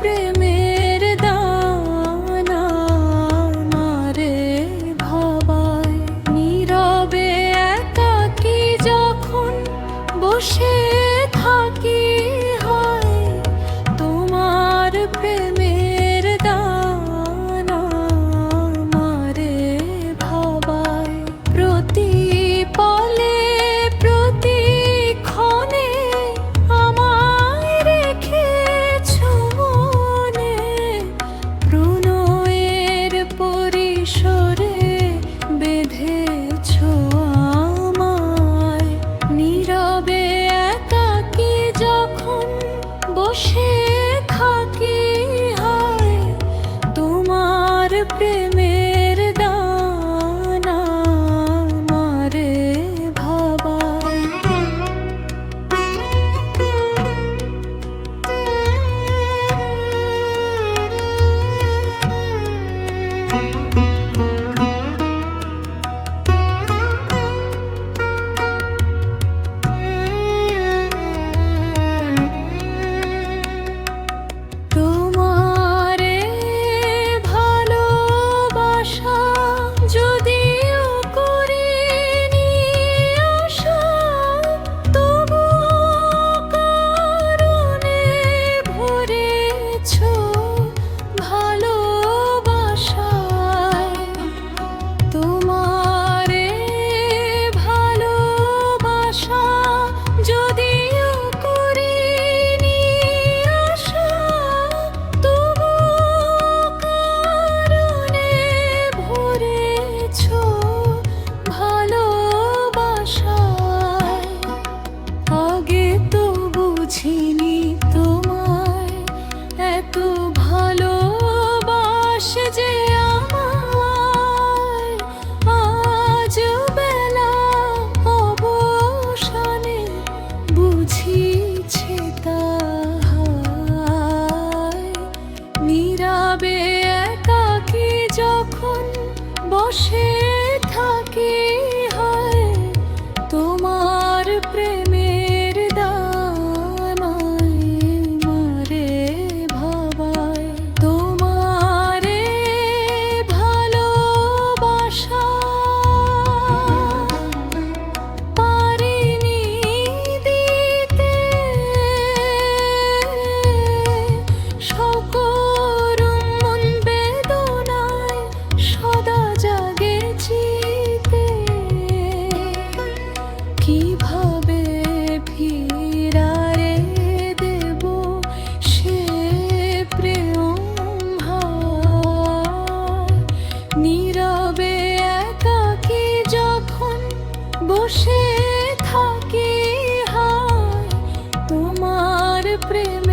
প্রেমের দানা মারে ভাবায়। নীরবে একাকী যখন বসে থাকি হয় তোমার প্রেমের দানা মারে ভাবায়। প্রতি পলে প্রতি ক্ষণে আমায় রেখেছ মনে, প্রণয়ের পরিসরে বেঁধেছ আমায়। নীরবে একাকী যখন বসে থাকি হয় তোমার প্রেমের দানা মারে ভাবায়। তোমারে ভালোবাসা যদিও করিনি আশা, তবুও কারণে ভরেছ ভালোবাসায়। তোমারে ভালোবাসা যদিও করিনি আশা, তবুও কারণে ভরেছ ভালোবাসায়। আগে তো বুঝিনি তোমায় এত ভালোবাসে যে আমায়। আজ বেলা অবসানে বুঝিছে তাহায়। নীরবে একাকী যখন বসে থাকি হয় তোমার প্রেমের দানায় মারে ভাবায়। তোমারে ভালোবাসা পারিনি দিতে, সকরুণ মন বেদনায় সদা জাগে চিতে। কিভাবে ফিরারে দেব সে প্রেম হায়। নীরবে একাকী যখন বসে থাকি হয় তোমার প্রেম